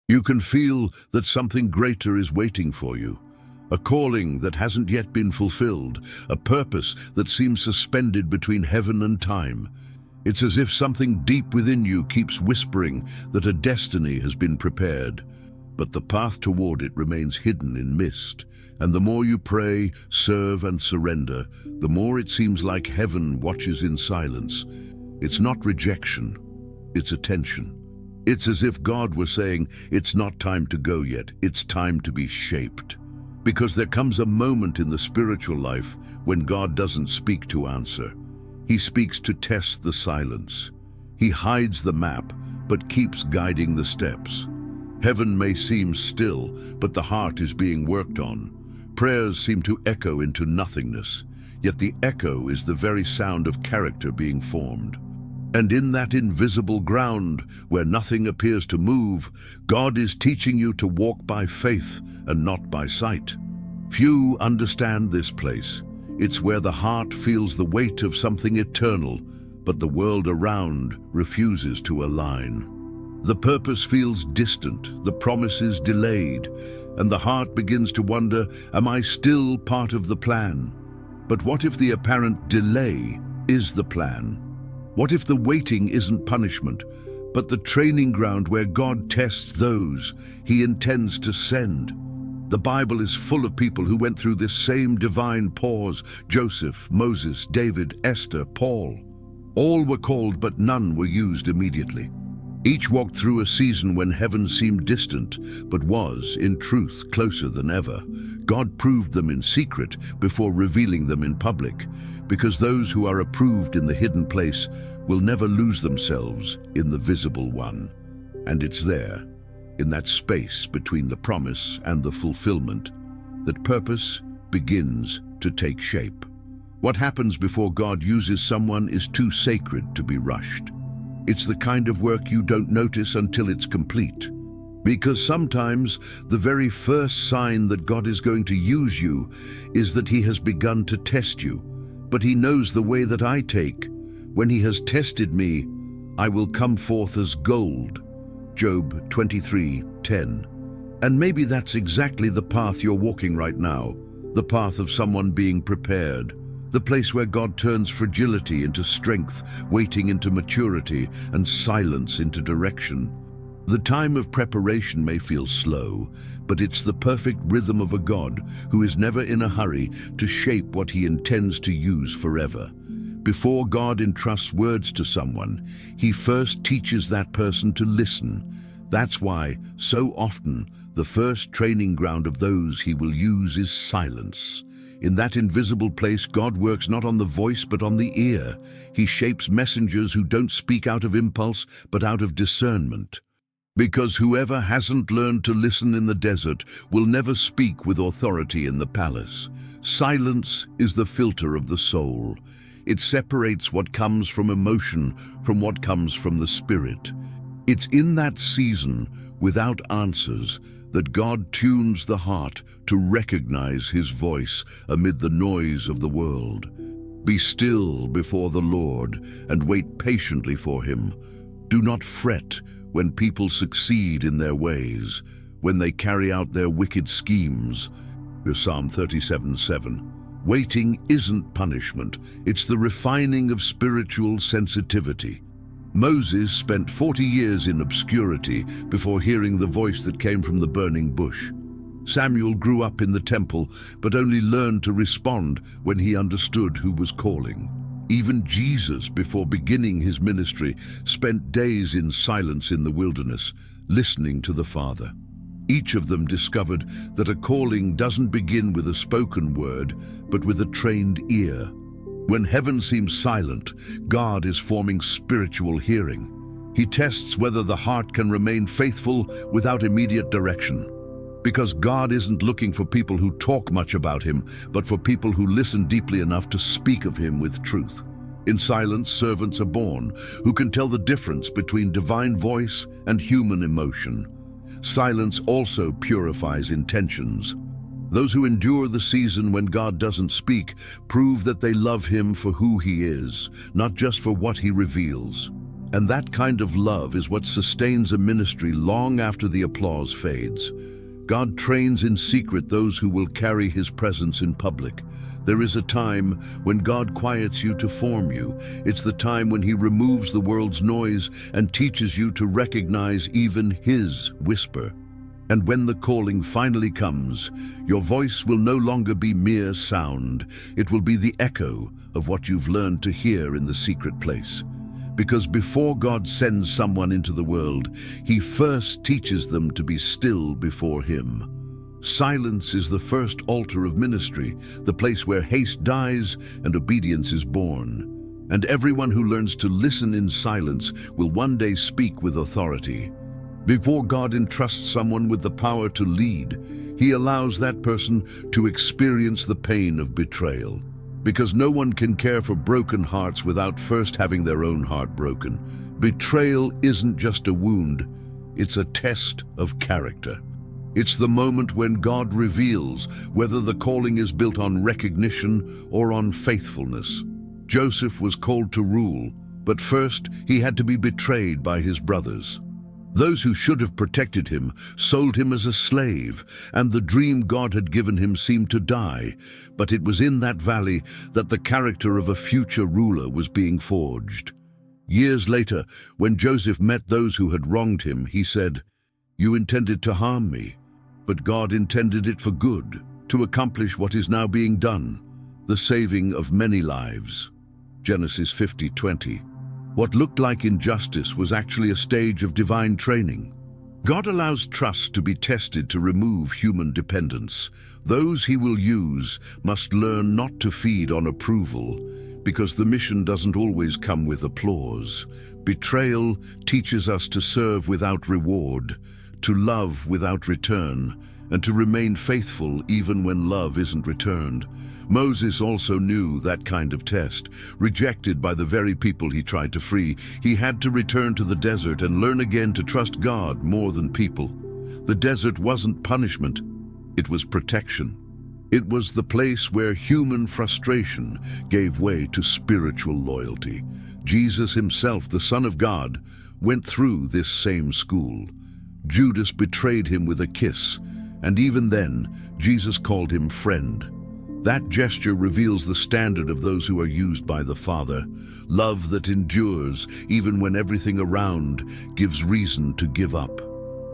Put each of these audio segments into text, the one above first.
You can feel that something greater is waiting for you. A calling that hasn't yet been fulfilled, a purpose that seems suspended between heaven and time. It's as if something deep within you keeps whispering that a destiny has been prepared, but the path toward it remains hidden in mist. And the more you pray, serve, and surrender, the more it seems like heaven watches in silence. It's not rejection, it's attention. It's as if God were saying, it's not time to go yet, it's time to be shaped. Because there comes a moment in the spiritual life when God doesn't speak to answer. He speaks to test the silence. He hides the map, but keeps guiding the steps. Heaven may seem still, but the heart is being worked on. Prayers seem to echo into nothingness, yet the echo is the very sound of character being formed. And in that invisible ground, where nothing appears to move, God is teaching you to walk by faith and not by sight. Few understand this place. It's where the heart feels the weight of something eternal, but the world around refuses to align. The purpose feels distant, the promise is delayed, and the heart begins to wonder, am I still part of the plan? But what if the apparent delay is the plan? What if the waiting isn't punishment, but the training ground where God tests those He intends to send? The Bible is full of people who went through this same divine pause: Joseph, Moses, David, Esther, Paul. All were called, but none were used immediately. Each walked through a season when heaven seemed distant, but was, in truth, closer than ever. God proved them in secret before revealing them in public, because those who are approved in the hidden place will never lose themselves in the visible one. And it's there, in that space between the promise and the fulfillment, that purpose begins to take shape. What happens before God uses someone is too sacred to be rushed. It's the kind of work you don't notice until it's complete. Because sometimes the very first sign that God is going to use you is that He has begun to test you. But He knows the way that I take. When He has tested me, I will come forth as gold. Job 23:10. And maybe that's exactly the path you're walking right now, the path of someone being prepared. The place where God turns fragility into strength, waiting into maturity, and silence into direction. The time of preparation may feel slow, but it's the perfect rhythm of a God who is never in a hurry to shape what He intends to use forever. Before God entrusts words to someone, He first teaches that person to listen. That's why, so often, the first training ground of those He will use is silence. In that invisible place, God works not on the voice but on the ear. He shapes messengers who don't speak out of impulse but out of discernment. Because whoever hasn't learned to listen in the desert will never speak with authority in the palace. Silence is the filter of the soul. It separates what comes from emotion from what comes from the spirit. It's in that season, without answers, that God tunes the heart to recognize His voice amid the noise of the world. Be still before the Lord and wait patiently for Him. Do not fret when people succeed in their ways, when they carry out their wicked schemes. Psalm 37:7. Waiting isn't punishment, it's the refining of spiritual sensitivity. Moses spent 40 years in obscurity before hearing the voice that came from the burning bush. Samuel grew up in the temple, but only learned to respond when he understood who was calling. Even Jesus, before beginning His ministry, spent days in silence in the wilderness, listening to the Father. Each of them discovered that a calling doesn't begin with a spoken word, but with a trained ear. When heaven seems silent, God is forming spiritual hearing. He tests whether the heart can remain faithful without immediate direction. Because God isn't looking for people who talk much about Him, but for people who listen deeply enough to speak of Him with truth. In silence, servants are born, who can tell the difference between divine voice and human emotion. Silence also purifies intentions. Those who endure the season when God doesn't speak prove that they love Him for who He is, not just for what He reveals. And that kind of love is what sustains a ministry long after the applause fades. God trains in secret those who will carry his presence in public. There is a time when God quiets you to form you. It's the time when he removes the world's noise and teaches you to recognize even his whisper. And when the calling finally comes, your voice will no longer be mere sound. It will be the echo of what you've learned to hear in the secret place. Because before God sends someone into the world, he first teaches them to be still before him. Silence is the first altar of ministry, the place where haste dies and obedience is born. And everyone who learns to listen in silence will one day speak with authority. Before God entrusts someone with the power to lead, he allows that person to experience the pain of betrayal. Because no one can care for broken hearts without first having their own heart broken. Betrayal isn't just a wound, it's a test of character. It's the moment when God reveals whether the calling is built on recognition or on faithfulness. Joseph was called to rule, but first he had to be betrayed by his brothers. Those who should have protected him sold him as a slave, and the dream God had given him seemed to die. But it was in that valley that the character of a future ruler was being forged. Years later, when Joseph met those who had wronged him, he said, "You intended to harm me, but God intended it for good, to accomplish what is now being done, the saving of many lives." Genesis 50:20. What looked like injustice was actually a stage of divine training. God allows trust to be tested to remove human dependence. Those he will use must learn not to feed on approval, because the mission doesn't always come with applause. Betrayal teaches us to serve without reward, to love without return, and to remain faithful even when love isn't returned. Moses also knew that kind of test. Rejected by the very people he tried to free, he had to return to the desert and learn again to trust God more than people. The desert wasn't punishment, it was protection. It was the place where human frustration gave way to spiritual loyalty. Jesus himself, the Son of God, went through this same school. Judas betrayed him with a kiss, and even then, Jesus called him friend. That gesture reveals the standard of those who are used by the Father. Love that endures, even when everything around gives reason to give up.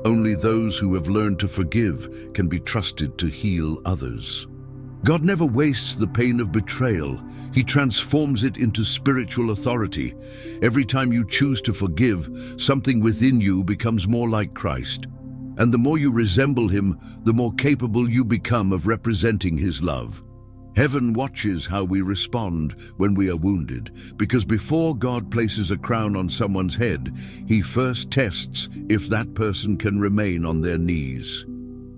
Only those who have learned to forgive can be trusted to heal others. God never wastes the pain of betrayal. He transforms it into spiritual authority. Every time you choose to forgive, something within you becomes more like Christ. And the more you resemble him, the more capable you become of representing his love. Heaven watches how we respond when we are wounded, because before God places a crown on someone's head, he first tests if that person can remain on their knees.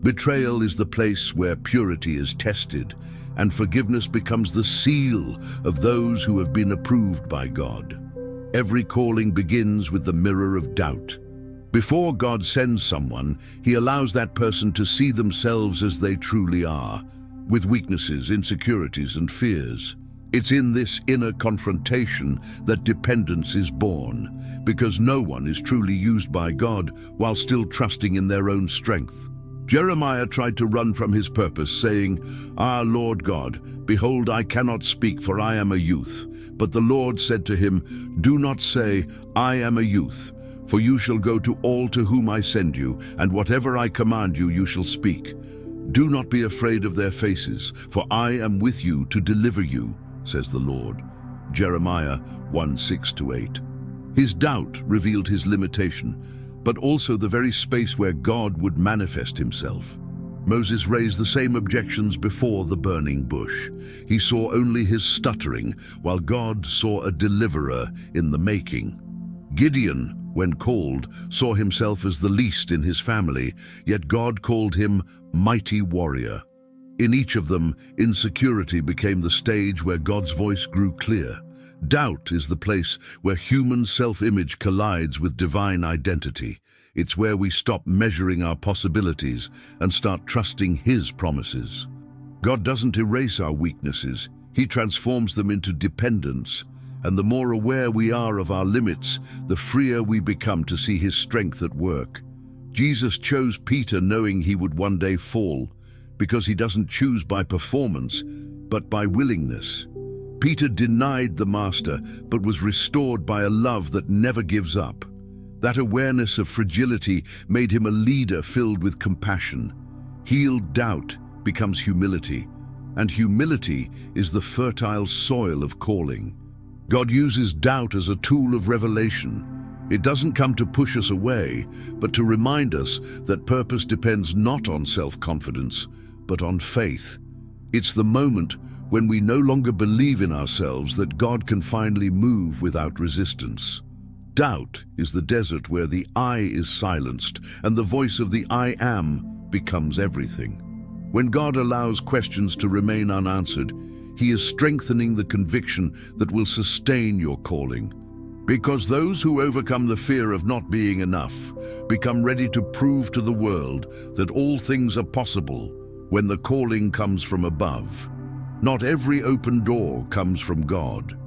Betrayal is the place where purity is tested, and forgiveness becomes the seal of those who have been approved by God. Every calling begins with the mirror of doubt. Before God sends someone, he allows that person to see themselves as they truly are, with weaknesses, insecurities, and fears. It's in this inner confrontation that dependence is born, because no one is truly used by God while still trusting in their own strength. Jeremiah tried to run from his purpose, saying, "Ah, Lord God, behold, I cannot speak, for I am a youth." But the Lord said to him, "Do not say, I am a youth, for you shall go to all to whom I send you, and whatever I command you, you shall speak. Do not be afraid of their faces, for I am with you to deliver you, says the Lord." Jeremiah 1:6-8. His doubt revealed his limitation, but also the very space where God would manifest himself. Moses raised the same objections before the burning bush. He saw only his stuttering, while God saw a deliverer in the making. Gideon, when called, saw himself as the least in his family, yet God called him mighty warrior. In each of them, insecurity became the stage where God's voice grew clear. Doubt is the place where human self-image collides with divine identity. It's where we stop measuring our possibilities and start trusting his promises. God doesn't erase our weaknesses. He transforms them into dependence. And the more aware we are of our limits, the freer we become to see his strength at work. Jesus chose Peter knowing he would one day fall, because he doesn't choose by performance, but by willingness. Peter denied the master, but was restored by a love that never gives up. That awareness of fragility made him a leader filled with compassion. Healed doubt becomes humility, and humility is the fertile soil of calling. God uses doubt as a tool of revelation. It doesn't come to push us away, but to remind us that purpose depends not on self-confidence, but on faith. It's the moment when we no longer believe in ourselves that God can finally move without resistance. Doubt is the desert where the I is silenced and the voice of the I am becomes everything. When God allows questions to remain unanswered, He is strengthening the conviction that will sustain your calling. Because those who overcome the fear of not being enough become ready to prove to the world that all things are possible when the calling comes from above. Not every open door comes from God.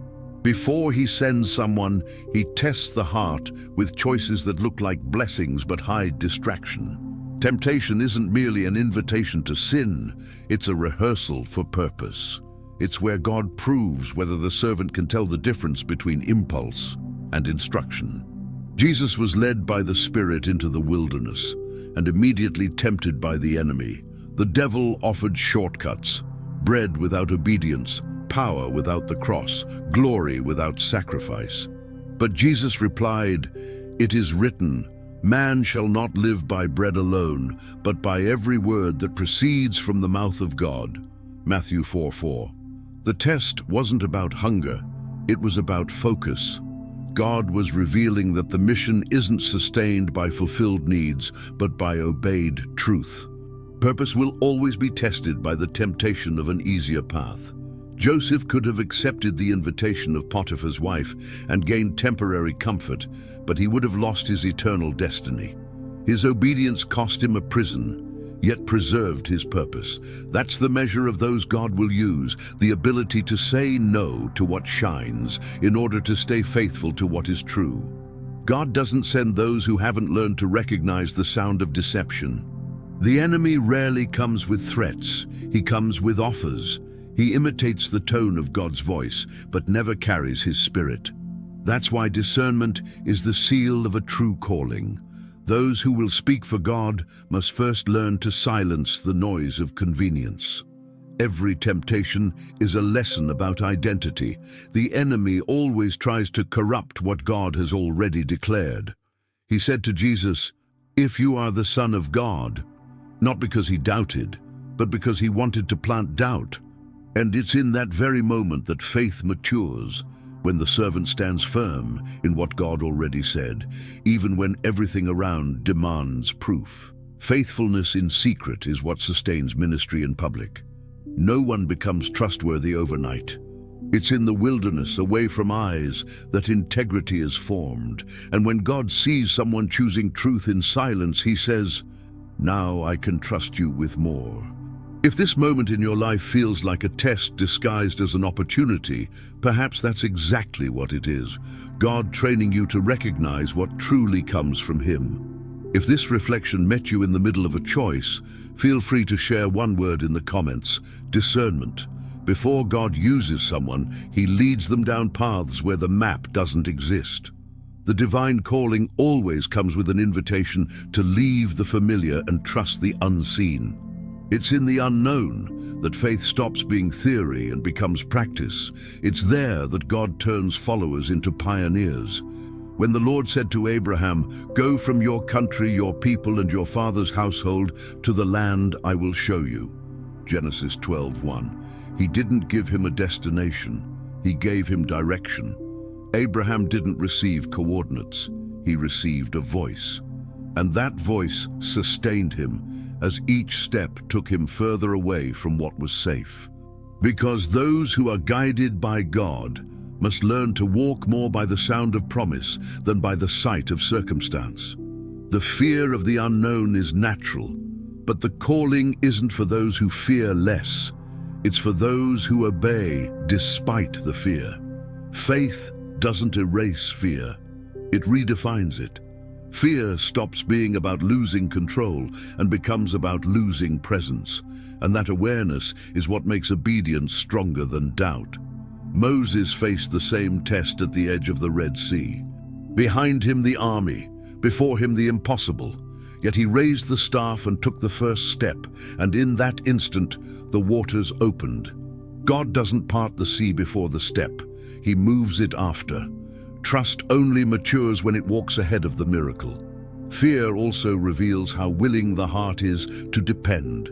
Before He sends someone, He tests the heart with choices that look like blessings but hide distraction. Temptation isn't merely an invitation to sin, it's a rehearsal for purpose. It's where God proves whether the servant can tell the difference between impulse and instruction. Jesus was led by the Spirit into the wilderness and immediately tempted by the enemy. The devil offered shortcuts: bread without obedience, power without the cross, glory without sacrifice. But Jesus replied, "It is written, man shall not live by bread alone, but by every word that proceeds from the mouth of God." Matthew 4:4. The test wasn't about hunger, it was about focus. God was revealing that the mission isn't sustained by fulfilled needs, but by obeyed truth. Purpose will always be tested by the temptation of an easier path. Joseph could have accepted the invitation of Potiphar's wife and gained temporary comfort, but he would have lost his eternal destiny. His obedience cost him a prison, yet preserved his purpose. That's the measure of those God will use, the ability to say no to what shines in order to stay faithful to what is true. God doesn't send those who haven't learned to recognize the sound of deception. The enemy rarely comes with threats, he comes with offers. He imitates the tone of God's voice, but never carries His Spirit. That's why discernment is the seal of a true calling. Those who will speak for God must first learn to silence the noise of convenience. Every temptation is a lesson about identity. The enemy always tries to corrupt what God has already declared. He said to Jesus, "If you are the Son of God," not because he doubted, but because he wanted to plant doubt. And it's in that very moment that faith matures, when the servant stands firm in what God already said, even when everything around demands proof. Faithfulness in secret is what sustains ministry in public. No one becomes trustworthy overnight. It's in the wilderness, away from eyes, that integrity is formed. And when God sees someone choosing truth in silence, He says, "Now I can trust you with more." If this moment in your life feels like a test disguised as an opportunity, perhaps that's exactly what it is. God training you to recognize what truly comes from Him. If this reflection met you in the middle of a choice, feel free to share one word in the comments: discernment. Before God uses someone, He leads them down paths where the map doesn't exist. The divine calling always comes with an invitation to leave the familiar and trust the unseen. It's in the unknown that faith stops being theory and becomes practice. It's there that God turns followers into pioneers. When the Lord said to Abraham, "Go from your country, your people, and your father's household to the land I will show you," Genesis 12:1, He didn't give him a destination, He gave him direction. Abraham didn't receive coordinates, he received a voice. And that voice sustained him as each step took him further away from what was safe. Because those who are guided by God must learn to walk more by the sound of promise than by the sight of circumstance. The fear of the unknown is natural, but the calling isn't for those who fear less. It's for those who obey despite the fear. Faith doesn't erase fear, it redefines it. Fear stops being about losing control and becomes about losing presence, and that awareness is what makes obedience stronger than doubt. Moses faced the same test at the edge of the Red Sea. Behind him the army, before him the impossible. Yet he raised the staff and took the first step, and in that instant the waters opened. God doesn't part the sea before the step, he moves it after. Trust only matures when it walks ahead of the miracle. Fear also reveals how willing the heart is to depend.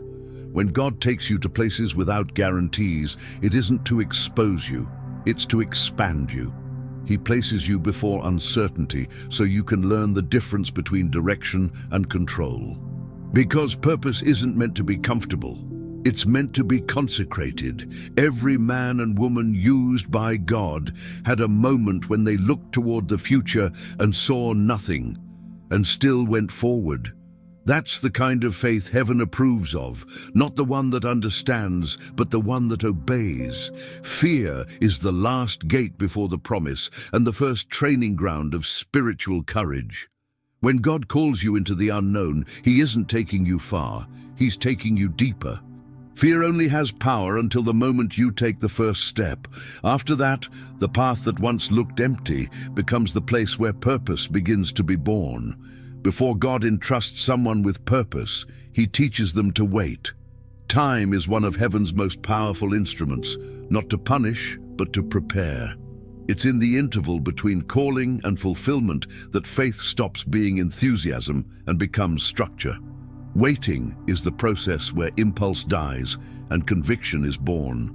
When God takes you to places without guarantees, it isn't to expose you, it's to expand you. He places you before uncertainty so you can learn the difference between direction and control. Because purpose isn't meant to be comfortable, it's meant to be consecrated. Every man and woman used by God had a moment when they looked toward the future and saw nothing, and still went forward. That's the kind of faith heaven approves of, not the one that understands, but the one that obeys. Fear is the last gate before the promise and the first training ground of spiritual courage. When God calls you into the unknown, he isn't taking you far, he's taking you deeper. Fear only has power until the moment you take the first step. After that, the path that once looked empty becomes the place where purpose begins to be born. Before God entrusts someone with purpose, he teaches them to wait. Time is one of heaven's most powerful instruments, not to punish, but to prepare. It's in the interval between calling and fulfillment that faith stops being enthusiasm and becomes structure. Waiting is the process where impulse dies and conviction is born.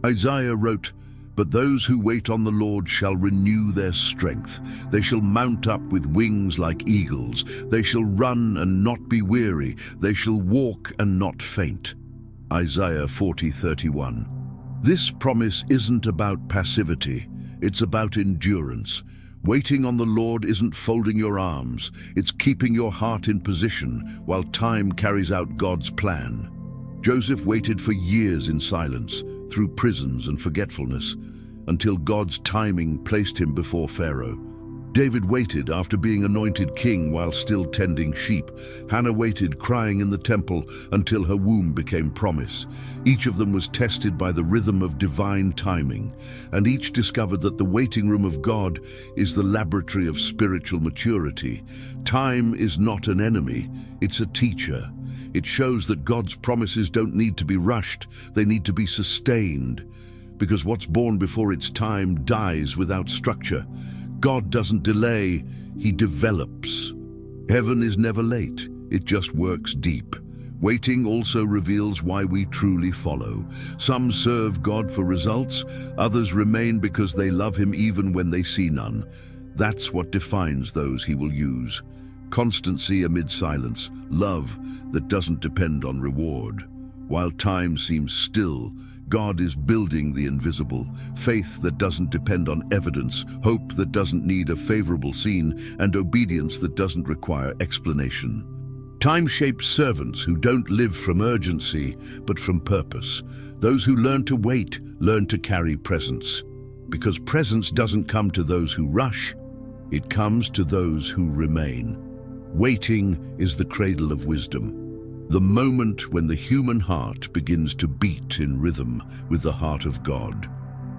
Isaiah wrote, "But those who wait on the Lord shall renew their strength. They shall mount up with wings like eagles. They shall run and not be weary. They shall walk and not faint." Isaiah 40:31. This promise isn't about passivity, it's about endurance. Waiting on the Lord isn't folding your arms, it's keeping your heart in position while time carries out God's plan. Joseph waited for years in silence, through prisons and forgetfulness, until God's timing placed him before Pharaoh. David waited after being anointed king while still tending sheep. Hannah waited, crying in the temple, until her womb became promise. Each of them was tested by the rhythm of divine timing, and each discovered that the waiting room of God is the laboratory of spiritual maturity. Time is not an enemy, it's a teacher. It shows that God's promises don't need to be rushed, they need to be sustained. Because what's born before its time dies without structure. God doesn't delay, he develops. Heaven is never late, it just works deep. Waiting also reveals why we truly follow. Some serve God for results, others remain because they love him even when they see none. That's what defines those he will use. Constancy amid silence, love that doesn't depend on reward. While time seems still, God is building the invisible, faith that doesn't depend on evidence, hope that doesn't need a favorable scene, and obedience that doesn't require explanation. Time shapes servants who don't live from urgency, but from purpose. Those who learn to wait, learn to carry presence. Because presence doesn't come to those who rush, it comes to those who remain. Waiting is the cradle of wisdom. The moment when the human heart begins to beat in rhythm with the heart of God.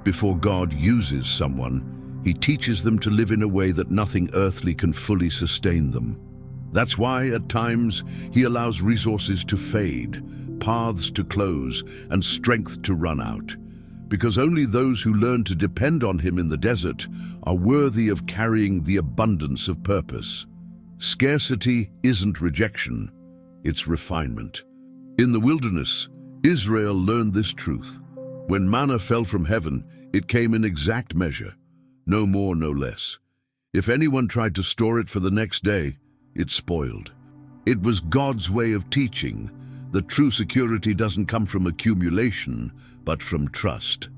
Before God uses someone, he teaches them to live in a way that nothing earthly can fully sustain them. That's why, at times, he allows resources to fade, paths to close, and strength to run out. Because only those who learn to depend on him in the desert are worthy of carrying the abundance of purpose. Scarcity isn't rejection, it's refinement. In the wilderness, Israel learned this truth. When manna fell from heaven, it came in exact measure, no more, no less. If anyone tried to store it for the next day, it spoiled. It was God's way of teaching that true security doesn't come from accumulation, but from trust.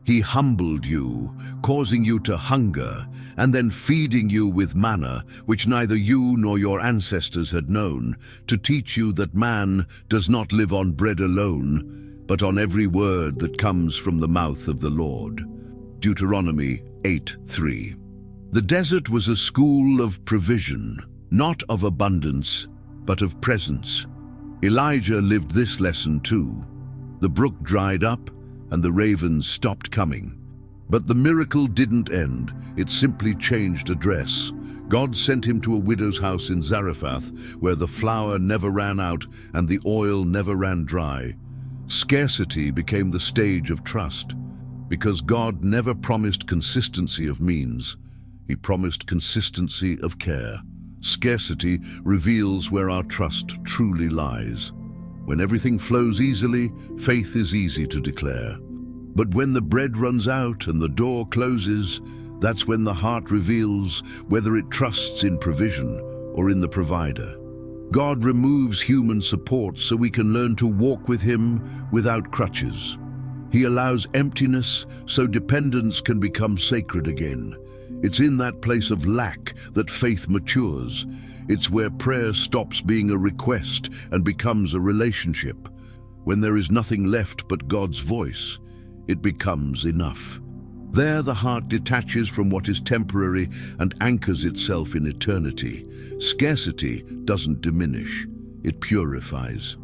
He humbled you, causing you to hunger, and then feeding you with manna, which neither you nor your ancestors had known, to teach you that man does not live on bread alone, but on every word that comes from the mouth of the Lord. Deuteronomy 8:3. The desert was a school of provision, not of abundance, but of presence. Elijah lived this lesson too. The brook dried up and the ravens stopped coming. But the miracle didn't end, it simply changed address. God sent him to a widow's house in Zarephath, where the flour never ran out and the oil never ran dry. Scarcity became the stage of trust, because God never promised consistency of means. He promised consistency of care. Scarcity reveals where our trust truly lies. When everything flows easily, faith is easy to declare. But when the bread runs out and the door closes, that's when the heart reveals whether it trusts in provision or in the provider. God removes human support so we can learn to walk with Him without crutches. He allows emptiness so dependence can become sacred again. It's in that place of lack that faith matures. It's where prayer stops being a request and becomes a relationship. When there is nothing left but God's voice, it becomes enough. There the heart detaches from what is temporary and anchors itself in eternity. Scarcity doesn't diminish, it purifies.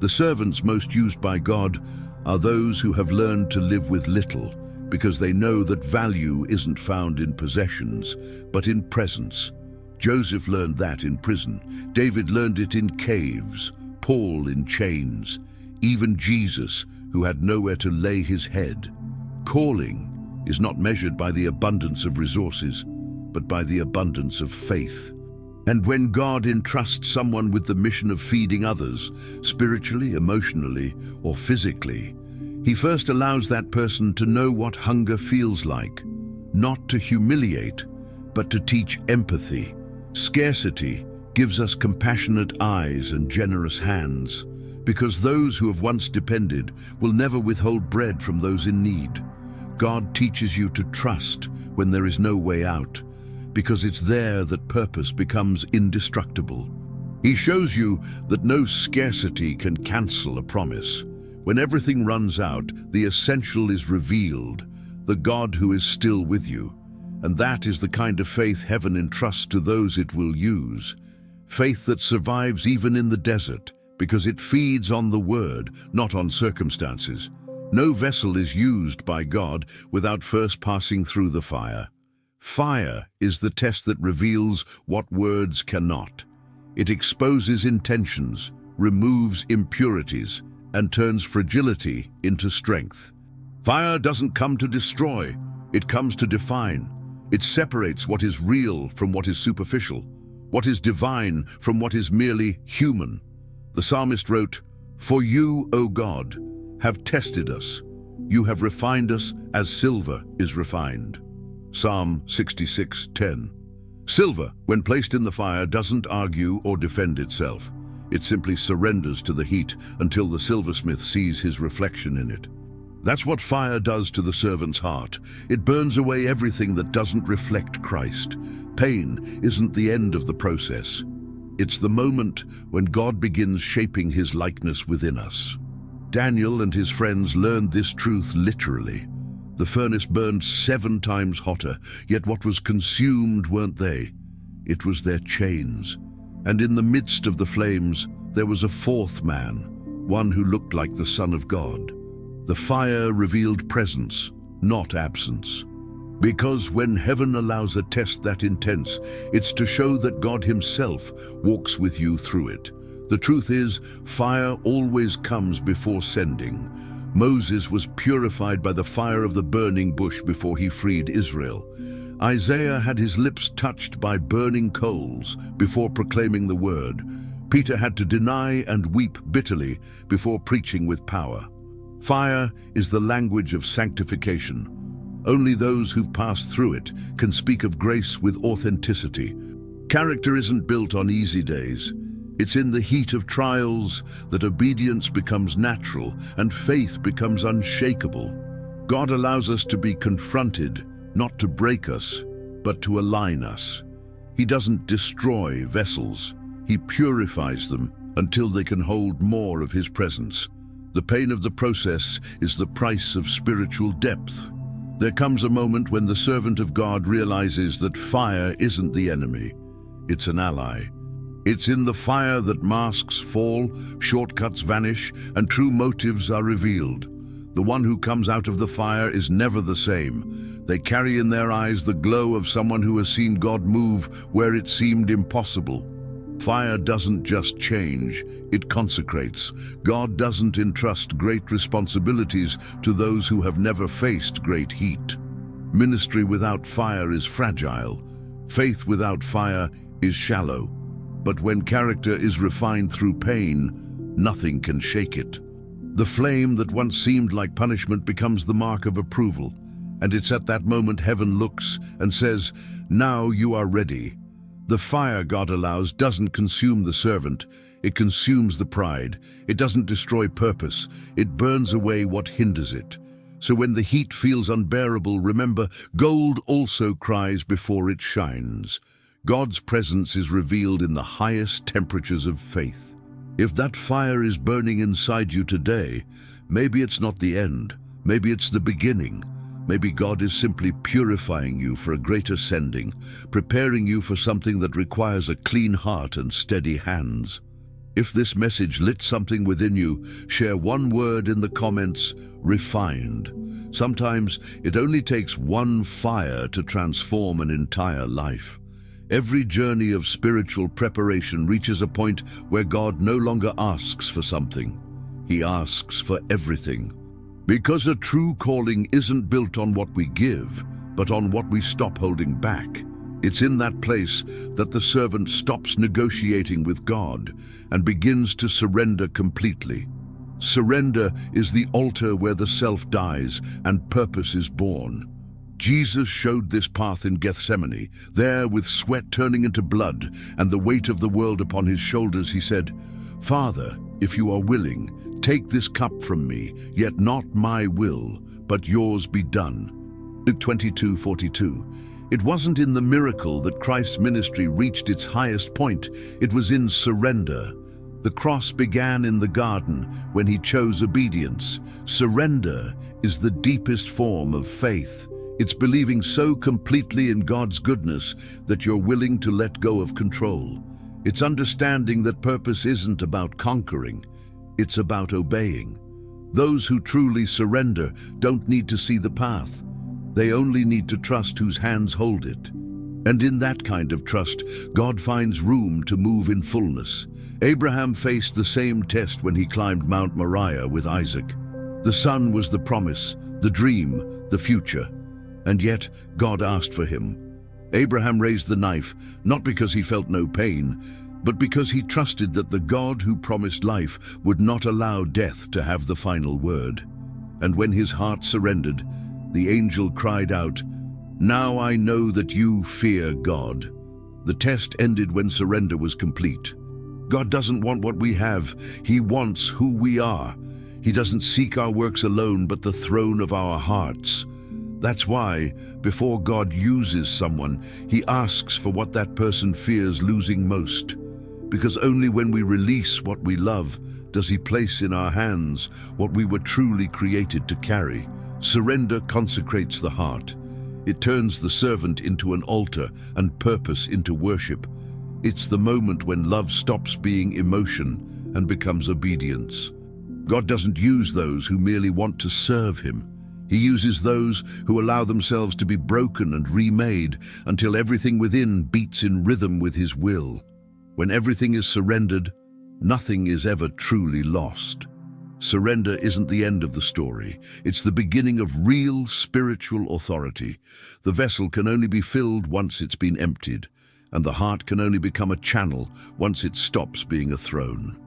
The servants most used by God are those who have learned to live with little, because they know that value isn't found in possessions, but in presence. Joseph learned that in prison. David learned it in caves, Paul in chains, even Jesus, who had nowhere to lay his head. Calling is not measured by the abundance of resources, but by the abundance of faith. And when God entrusts someone with the mission of feeding others, spiritually, emotionally, or physically, He first allows that person to know what hunger feels like, not to humiliate, but to teach empathy. Scarcity gives us compassionate eyes and generous hands, because those who have once depended will never withhold bread from those in need. God teaches you to trust when there is no way out, because it's there that purpose becomes indestructible. He shows you that no scarcity can cancel a promise. When everything runs out, the essential is revealed, the God who is still with you. And that is the kind of faith heaven entrusts to those it will use. Faith that survives even in the desert, because it feeds on the word, not on circumstances. No vessel is used by God without first passing through the fire. Fire is the test that reveals what words cannot. It exposes intentions, removes impurities, and turns fragility into strength. Fire doesn't come to destroy, it comes to define. It separates what is real from what is superficial, what is divine from what is merely human. The psalmist wrote, "For you, O God, have tested us. You have refined us as silver is refined." Psalm 66:10. Silver, when placed in the fire, doesn't argue or defend itself. It simply surrenders to the heat until the silversmith sees his reflection in it. That's what fire does to the servant's heart. It burns away everything that doesn't reflect Christ. Pain isn't the end of the process. It's the moment when God begins shaping His likeness within us. Daniel and his friends learned this truth literally. The furnace burned 7 times hotter, yet what was consumed weren't they. It was their chains. And in the midst of the flames, there was a 4th man, one who looked like the Son of God. The fire revealed presence, not absence. Because when heaven allows a test that intense, it's to show that God Himself walks with you through it. The truth is, fire always comes before sending. Moses was purified by the fire of the burning bush before he freed Israel. Isaiah had his lips touched by burning coals before proclaiming the word. Peter had to deny and weep bitterly before preaching with power. Fire is the language of sanctification. Only those who've passed through it can speak of grace with authenticity. Character isn't built on easy days. It's in the heat of trials that obedience becomes natural and faith becomes unshakable. God allows us to be confronted, not to break us, but to align us. He doesn't destroy vessels. He purifies them until they can hold more of His presence. The pain of the process is the price of spiritual depth. There comes a moment when the servant of God realizes that fire isn't the enemy, it's an ally. It's in the fire that masks fall, shortcuts vanish, and true motives are revealed. The one who comes out of the fire is never the same. They carry in their eyes the glow of someone who has seen God move where it seemed impossible. Fire doesn't just change, it consecrates. God doesn't entrust great responsibilities to those who have never faced great heat. Ministry without fire is fragile. Faith without fire is shallow. But when character is refined through pain, nothing can shake it. The flame that once seemed like punishment becomes the mark of approval. And it's at that moment heaven looks and says, "Now you are ready." The fire God allows doesn't consume the servant, it consumes the pride. It doesn't destroy purpose, it burns away what hinders it. So when the heat feels unbearable, remember, gold also cries before it shines. God's presence is revealed in the highest temperatures of faith. If that fire is burning inside you today, maybe it's not the end, maybe it's the beginning. Maybe God is simply purifying you for a greater sending, preparing you for something that requires a clean heart and steady hands. If this message lit something within you, share one word in the comments: refined. Sometimes it only takes one fire to transform an entire life. Every journey of spiritual preparation reaches a point where God no longer asks for something. He asks for everything. Because a true calling isn't built on what we give, but on what we stop holding back. It's in that place that the servant stops negotiating with God and begins to surrender completely. Surrender is the altar where the self dies and purpose is born. Jesus showed this path in Gethsemane. There, with sweat turning into blood and the weight of the world upon his shoulders, he said, "Father, if you are willing, take this cup from me, yet not my will, but yours be done." Luke 22:42. It wasn't in the miracle that Christ's ministry reached its highest point. It was in surrender. The cross began in the garden when he chose obedience. Surrender is the deepest form of faith. It's believing so completely in God's goodness that you're willing to let go of control. It's understanding that purpose isn't about conquering. It's about obeying. Those who truly surrender don't need to see the path. They only need to trust whose hands hold it. And in that kind of trust, God finds room to move in fullness. Abraham faced the same test when he climbed Mount Moriah with Isaac. The son was the promise, the dream, the future. And yet, God asked for him. Abraham raised the knife, not because he felt no pain, but because he trusted that the God who promised life would not allow death to have the final word. And when his heart surrendered, the angel cried out, "Now I know that you fear God." The test ended when surrender was complete. God doesn't want what we have, he wants who we are. He doesn't seek our works alone, but the throne of our hearts. That's why, before God uses someone, he asks for what that person fears losing most. Because only when we release what we love does he place in our hands what we were truly created to carry. Surrender consecrates the heart. It turns the servant into an altar and purpose into worship. It's the moment when love stops being emotion and becomes obedience. God doesn't use those who merely want to serve him. He uses those who allow themselves to be broken and remade until everything within beats in rhythm with his will. When everything is surrendered, nothing is ever truly lost. Surrender isn't the end of the story. It's the beginning of real spiritual authority. The vessel can only be filled once it's been emptied, and the heart can only become a channel once it stops being a throne.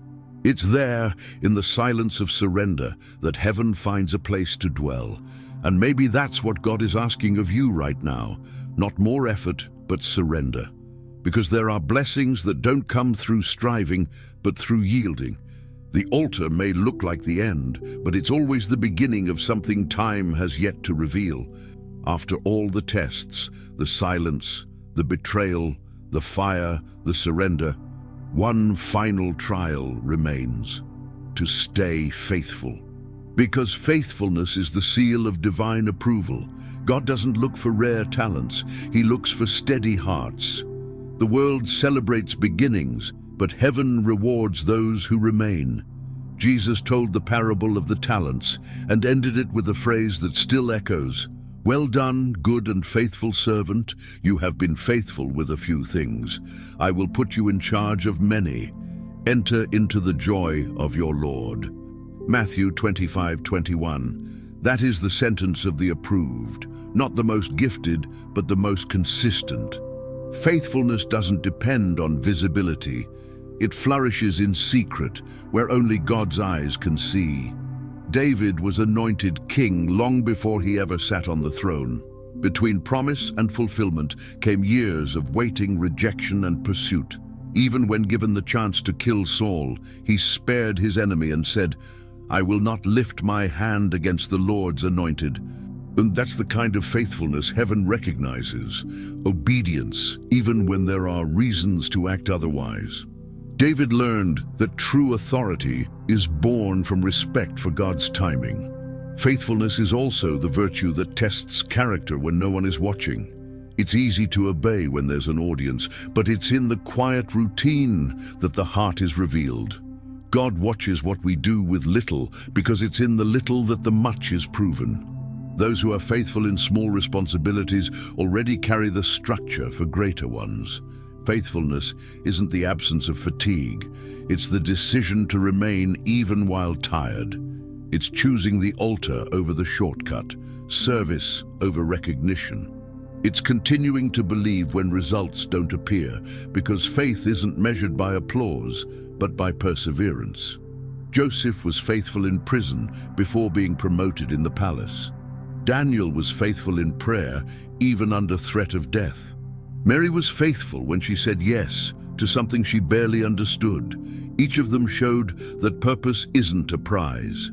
It's there, in the silence of surrender, that heaven finds a place to dwell. And maybe that's what God is asking of you right now. Not more effort, but surrender. Because there are blessings that don't come through striving, but through yielding. The altar may look like the end, but it's always the beginning of something time has yet to reveal. After all the tests, the silence, the betrayal, the fire, the surrender, one final trial remains: to stay faithful. Because faithfulness is the seal of divine approval. God doesn't look for rare talents, He looks for steady hearts. The world celebrates beginnings, but heaven rewards those who remain. Jesus told the parable of the talents and ended it with a phrase that still echoes, "Well done, good and faithful servant. You have been faithful with a few things. I will put you in charge of many. Enter into the joy of your Lord." Matthew 25:21. That is the sentence of the approved, not the most gifted, but the most consistent. Faithfulness doesn't depend on visibility. It flourishes in secret, where only God's eyes can see. David was anointed king long before he ever sat on the throne. Between promise and fulfillment came years of waiting, rejection, and pursuit. Even when given the chance to kill Saul, he spared his enemy and said, "I will not lift my hand against the Lord's anointed." And that's the kind of faithfulness heaven recognizes. Obedience, even when there are reasons to act otherwise. David learned that true authority is born from respect for God's timing. Faithfulness is also the virtue that tests character when no one is watching. It's easy to obey when there's an audience, but it's in the quiet routine that the heart is revealed. God watches what we do with little, because it's in the little that the much is proven. Those who are faithful in small responsibilities already carry the structure for greater ones. Faithfulness isn't the absence of fatigue. It's the decision to remain even while tired. It's choosing the altar over the shortcut, service over recognition. It's continuing to believe when results don't appear, because faith isn't measured by applause, but by perseverance. Joseph was faithful in prison before being promoted in the palace. Daniel was faithful in prayer, even under threat of death. Mary was faithful when she said yes to something she barely understood. Each of them showed that purpose isn't a prize.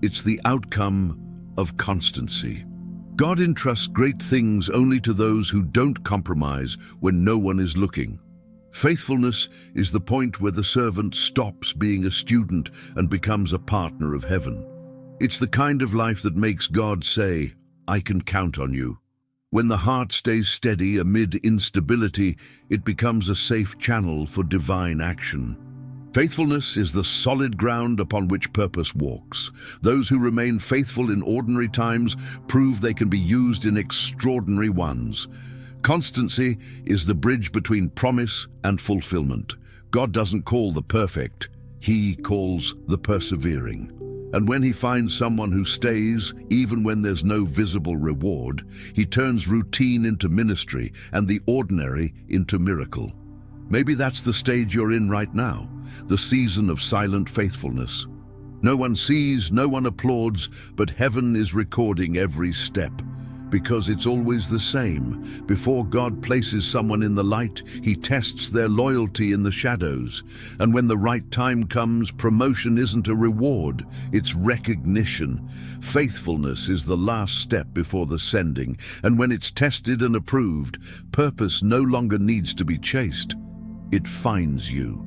It's the outcome of constancy. God entrusts great things only to those who don't compromise when no one is looking. Faithfulness is the point where the servant stops being a student and becomes a partner of heaven. It's the kind of life that makes God say, "I can count on you." When the heart stays steady amid instability, it becomes a safe channel for divine action. Faithfulness is the solid ground upon which purpose walks. Those who remain faithful in ordinary times prove they can be used in extraordinary ones. Constancy is the bridge between promise and fulfillment. God doesn't call the perfect, He calls the persevering. And when He finds someone who stays, even when there's no visible reward, He turns routine into ministry and the ordinary into miracle. Maybe that's the stage you're in right now, the season of silent faithfulness. No one sees, no one applauds, but heaven is recording every step. Because it's always the same. Before God places someone in the light, He tests their loyalty in the shadows. And when the right time comes, promotion isn't a reward, it's recognition. Faithfulness is the last step before the sending. And when it's tested and approved, purpose no longer needs to be chased. It finds you.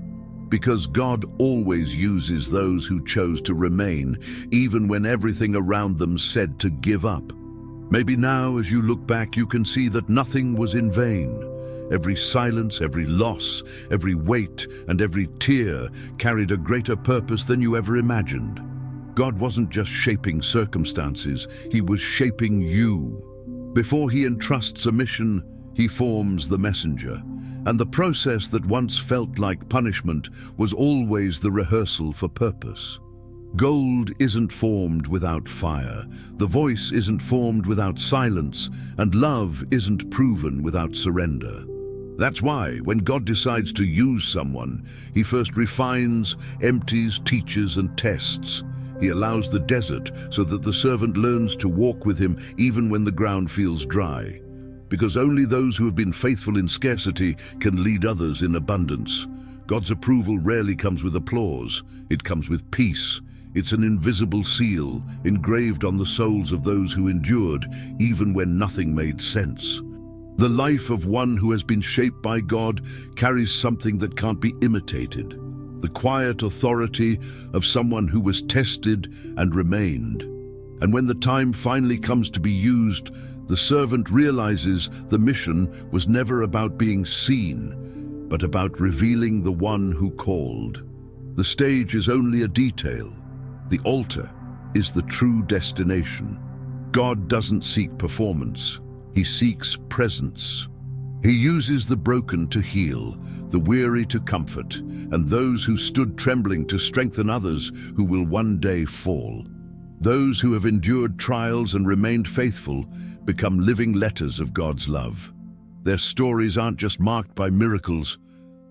Because God always uses those who chose to remain, even when everything around them said to give up. Maybe now, as you look back, you can see that nothing was in vain. Every silence, every loss, every weight, and every tear carried a greater purpose than you ever imagined. God wasn't just shaping circumstances, He was shaping you. Before He entrusts a mission, He forms the messenger. And the process that once felt like punishment was always the rehearsal for purpose. Gold isn't formed without fire, the voice isn't formed without silence, and love isn't proven without surrender. That's why, when God decides to use someone, He first refines, empties, teaches, and tests. He allows the desert so that the servant learns to walk with Him even when the ground feels dry. Because only those who have been faithful in scarcity can lead others in abundance. God's approval rarely comes with applause, it comes with peace. It's an invisible seal, engraved on the souls of those who endured, even when nothing made sense. The life of one who has been shaped by God carries something that can't be imitated. the quiet authority of someone who was tested and remained. And when the time finally comes to be used, the servant realizes the mission was never about being seen, but about revealing the one who called. The stage is only a detail. The altar is the true destination. God doesn't seek performance. He seeks presence. He uses the broken to heal, the weary to comfort, and those who stood trembling to strengthen others who will one day fall. Those who have endured trials and remained faithful become living letters of God's love. Their stories aren't just marked by miracles,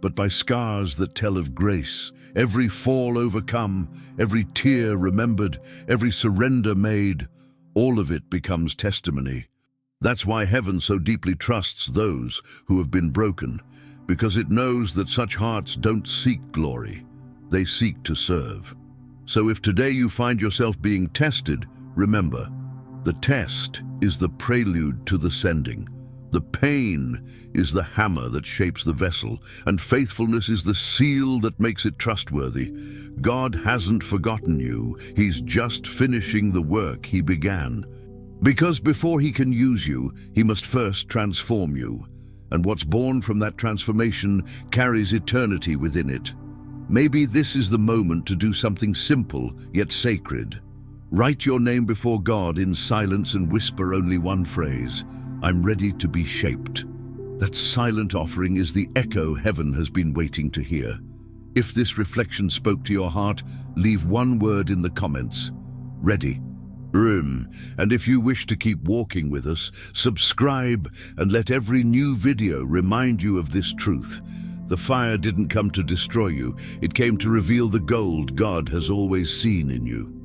but by scars that tell of grace. Every fall overcome, every tear remembered, every surrender made, all of it becomes testimony. That's why heaven so deeply trusts those who have been broken, because it knows that such hearts don't seek glory, they seek to serve. So if today you find yourself being tested, remember, the test is the prelude to the sending. The pain is the hammer that shapes the vessel, and faithfulness is the seal that makes it trustworthy. God hasn't forgotten you. He's just finishing the work He began. Because before He can use you, He must first transform you. And what's born from that transformation carries eternity within it. Maybe this is the moment to do something simple yet sacred. Write your name before God in silence and whisper only one phrase: I'm ready to be shaped. That silent offering is the echo heaven has been waiting to hear. If this reflection spoke to your heart, leave one word in the comments: ready. And if you wish to keep walking with us, subscribe and let every new video remind you of this truth. The fire didn't come to destroy you, it came to reveal the gold God has always seen in you.